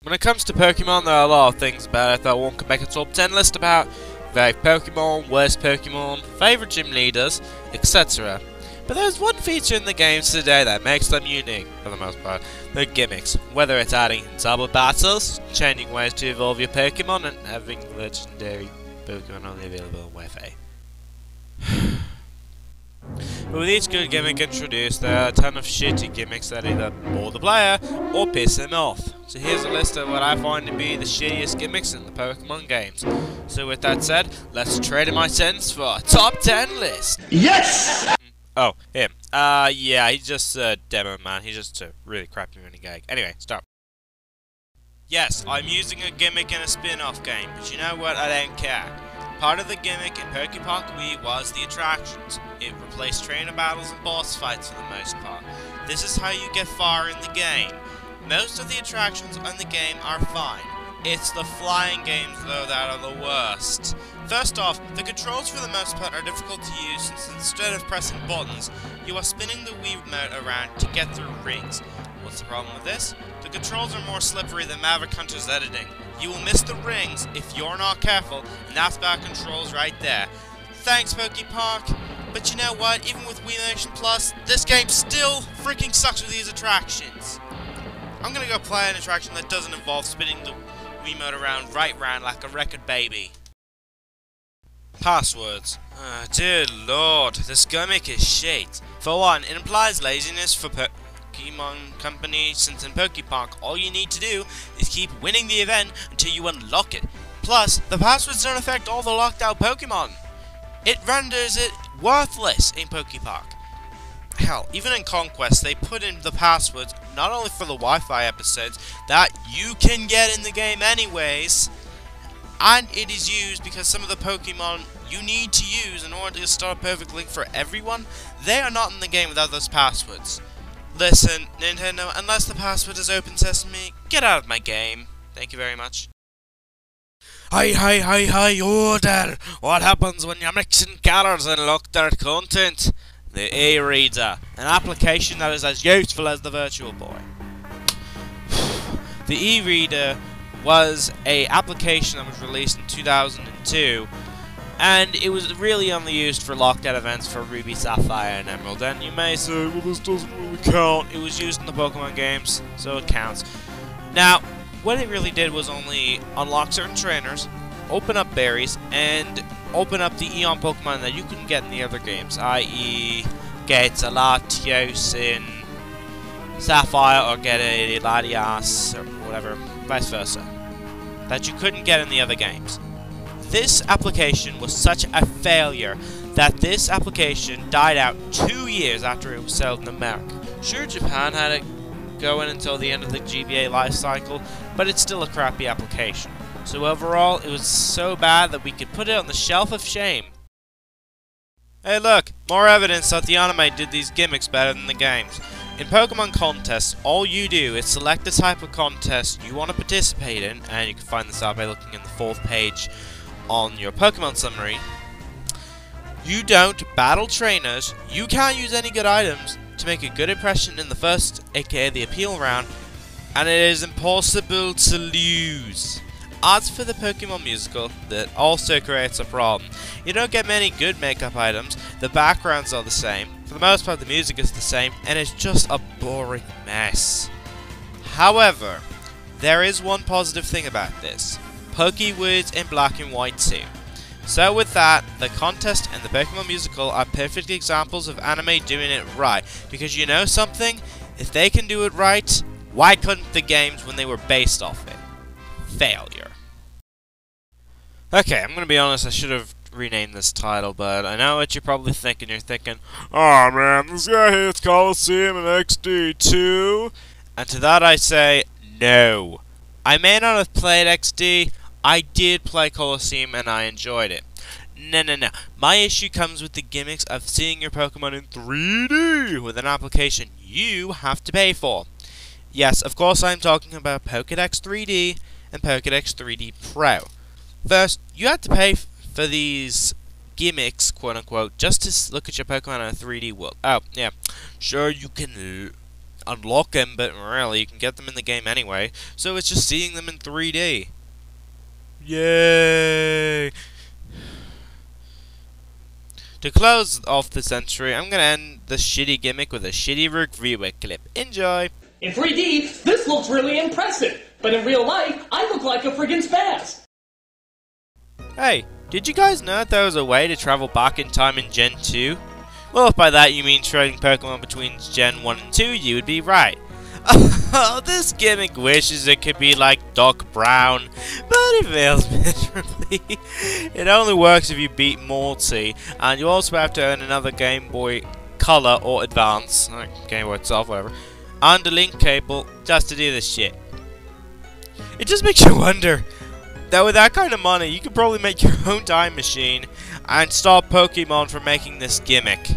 When it comes to Pokemon, there are a lot of things about it that one could make a top 10 list about. Favorite Pokemon, worst Pokemon, favorite gym leaders, etc. But there's one feature in the games today that makes them unique, for the most part. The gimmicks. Whether it's adding double battles, changing ways to evolve your Pokemon, and having legendary Pokemon only available in Wi-Fi. But with each good gimmick introduced, there are a ton of shitty gimmicks that either bore the player or piss him off. So here's a list of what I find to be the shittiest gimmicks in the Pokemon games. So with that said, let's trade in my sentence for a top 10 list. Yes! Oh, him. Yeah, he's just a demo man. He's just a really crappy running gag. Anyway, stop. Yes, I'm using a gimmick in a spin-off game, but you know what? I don't care. Part of the gimmick in Pokemon Wii was the attractions. It replaced trainer battles and boss fights for the most part. This is how you get far in the game. Most of the attractions in the game are fine. It's the flying games though that are the worst. First off, the controls for the most part are difficult to use since instead of pressing buttons, you are spinning the Wii remote around to get through rings. What's the problem with this? The controls are more slippery than Maverick Hunter's editing. You will miss the rings if you're not careful, and that's bad controls right there. Thanks, Pokepark. But you know what? Even with Wii Motion Plus, this game still freaking sucks with these attractions. I'm gonna go play an attraction that doesn't involve spinning the Wiimote around right round like a record baby. Passwords. Dear lord, this gimmick is shit. For one, it implies laziness for Pokemon Company, since in Pokepark all you need to do is keep winning the event until you unlock it. Plus, the passwords don't affect all the locked out Pokemon. It renders it worthless in Pokepark. Hell, even in Conquest, they put in the passwords not only for the Wi-Fi episodes that you can get in the game anyways, and it is used because some of the Pokemon you need to use in order to start a perfect link for everyone, they are not in the game without those passwords. Listen, Nintendo, unless the password is Open Sesame, get out of my game. Thank you very much. Hi, order! What happens when you're mixing colors and locked out content? The e-reader, an application that is as useful as the Virtual Boy. The e-reader was an application that was released in 2002, and it was really only used for locked out events for Ruby, Sapphire, and Emerald. And you may say, well, this doesn't really count. It was used in the Pokemon games, so it counts. Now, what it really did was only unlock certain trainers, open up berries, and open up the Eon Pokemon that you couldn't get in the other games, i.e. get a Latios in Sapphire or get a Latias or whatever, vice versa, that you couldn't get in the other games. This application was such a failure that this application died out 2 years after it was sold in America. Sure, Japan had it going until the end of the GBA life cycle, but it's still a crappy application. So overall, it was so bad that we could put it on the shelf of shame. Hey look, more evidence that the anime did these gimmicks better than the games. In Pokemon contests, all you do is select the type of contest you want to participate in, and you can find this out by looking in the 4th page on your Pokemon summary. You don't battle trainers, you can't use any good items to make a good impression in the first, aka the appeal round, and it is impossible to lose. As for the Pokemon musical, that also creates a problem. You don't get many good makeup items, the backgrounds are the same, for the most part the music is the same, and it's just a boring mess. However, there is one positive thing about this. Pokewords in black and white too. So with that, the contest and the Pokemon musical are perfect examples of anime doing it right, because you know something? If they can do it right, why couldn't the games when they were based off it? Failure. Okay, I'm gonna be honest, I should have renamed this title, but I know what you're probably thinking. You're thinking, oh man, this guy hates Coliseum and XD too. And to that I say, no. I may not have played XD, I did play Coliseum and I enjoyed it. No. My issue comes with the gimmicks of seeing your Pokemon in 3D with an application you have to pay for. Yes, of course I'm talking about Pokédex 3D and Pokédex 3D Pro. First, you have to pay for these gimmicks, quote-unquote, just to look at your Pokemon in a 3D world. Oh, yeah. Sure, you can unlock them, but really, you can get them in the game anyway. So it's just seeing them in 3D. Yay! To close off this entry, I'm gonna end the shitty gimmick with a shitty reviewer clip. Enjoy! In 3D, this looks really impressive, but in real life, I look like a friggin' spaz. Hey, did you guys know that there was a way to travel back in time in Gen 2? Well, if by that you mean trading Pokemon between Gen 1 and 2, you would be right. Oh, this gimmick wishes it could be like Doc Brown, but it fails miserably. It only works if you beat Mounty, and you also have to earn another Game Boy Color or Advance, Game Boy itself, whatever, and a link cable just to do this shit. It just makes you wonder that with that kind of money, you could probably make your own time machine and stop Pokemon from making this gimmick.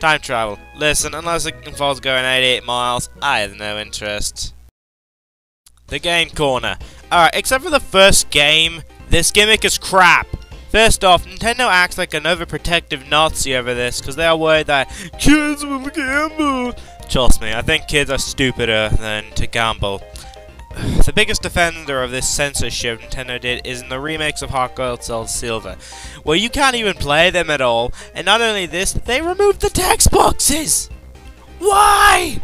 Time travel. Listen, unless it involves going 88 miles, I have no interest. The game corner. Alright, except for the first game, this gimmick is crap. First off, Nintendo acts like an overprotective Nazi over this, because they are worried that kids will gamble. Trust me, I think kids are stupider than to gamble. The biggest offender of this censorship Nintendo did is in the remakes of Heart Gold, Soul Silver, where you can't even play them at all, and not only this, they removed the text boxes! Why?!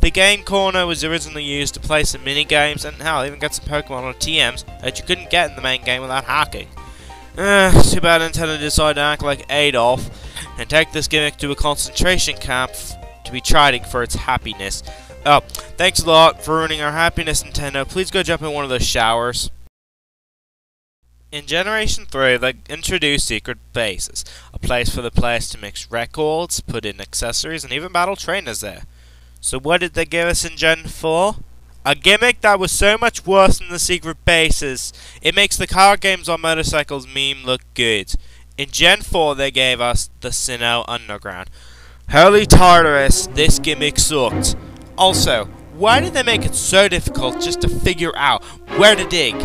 The game corner was originally used to play some mini-games, and hell, even get some Pokemon or TMs that you couldn't get in the main game without hacking. Too bad Nintendo decided to act like Adolf, and take this gimmick to a concentration camp to be tried for its happiness. Oh, thanks a lot for ruining our happiness, Nintendo. Please go jump in one of those showers. In Generation 3, they introduced secret bases, a place for the players to mix records, put in accessories, and even battle trainers there. So what did they give us in Gen 4? A gimmick that was so much worse than the secret bases. It makes the car games on motorcycles meme look good. In Gen 4, they gave us the Sinnoh Underground. Holy Tartarus, this gimmick sucked. Also, why did they make it so difficult just to figure out where to dig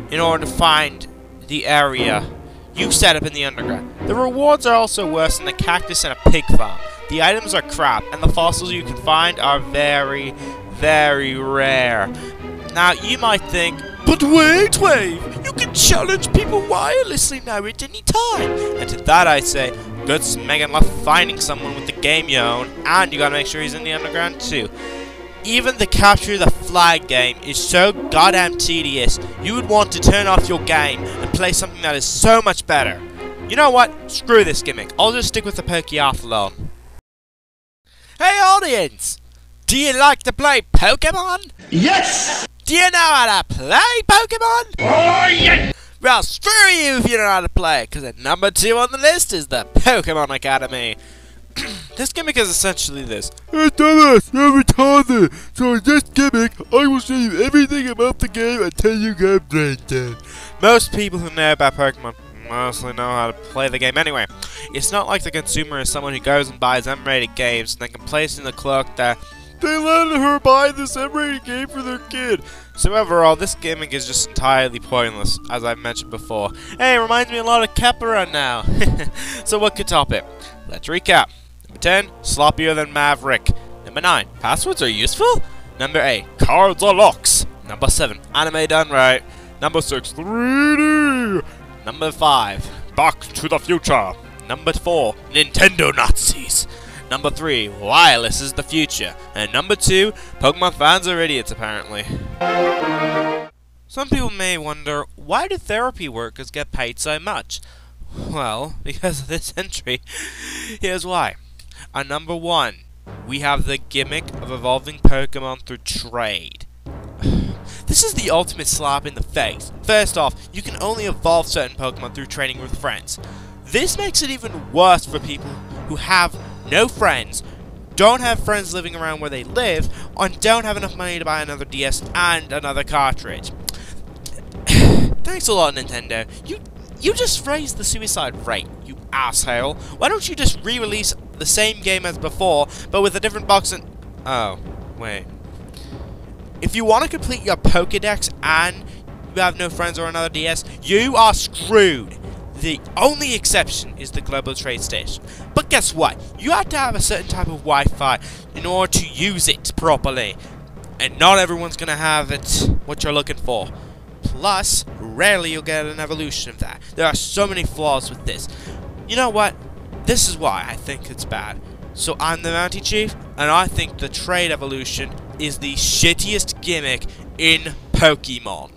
in order to find the area you set up in the underground? The rewards are also worse than the cactus and a pig farm. The items are crap, and the fossils you can find are very, very rare. Now, you might think, but wait, Wave! You can challenge people wirelessly now at any time! And to that I say, good smegin' luck finding someone with the game you own, and you gotta make sure he's in the underground too. Even the capture the flag game is so goddamn tedious, you would want to turn off your game and play something that is so much better. You know what? Screw this gimmick. I'll just stick with the Pokeathlon. Hey audience! Do you like to play Pokemon? Yes! Do you know how to play Pokemon? Oh, yes! Well, screw you if you don't know how to play, because at number 2 on the list is the Pokemon Academy. This gimmick is essentially this. Hey Thomas, you're retarded! So in this gimmick, I will show you everything about the game until you get brain. Most people who know about Pokemon mostly know how to play the game anyway. It's not like the consumer is someone who goes and buys M-rated games and then complains in the clerk that they let her buy this M-rated game for their kid. So overall, this gimmick is just entirely pointless, as I've mentioned before. Hey, it reminds me a lot of Kepler now. So what could top it? Let's recap. Number 10, sloppier than Maverick. Number 9, passwords are useful. Number 8, cards are locks. Number 7, anime done right. Number 6, 3D. Number 5, Back to the Future. Number 4, Nintendo Nazis. Number 3, wireless is the future. And number 2, Pokemon fans are idiots apparently. Some people may wonder, why do therapy workers get paid so much? Well, because of this entry. Here's why. At number 1, we have the gimmick of evolving Pokemon through trade. This is the ultimate slap in the face. First off, you can only evolve certain Pokemon through training with friends. This makes it even worse for people who have no friends, don't have friends living around where they live, and don't have enough money to buy another DS and another cartridge. Thanks a lot, Nintendo. You just raised the suicide rate, you asshole. Why don't you just re-release the same game as before, but with a different box and... Oh, wait. If you want to complete your Pokédex and you have no friends or another DS, you are screwed. The only exception is the global trade station. But guess what? You have to have a certain type of Wi-Fi in order to use it properly. And not everyone's gonna have it what you're looking for. Plus, rarely you'll get an evolution of that. There are so many flaws with this. You know what? This is why I think it's bad. So I'm the Mounty Chief, and I think the trade evolution is the shittiest gimmick in Pokemon.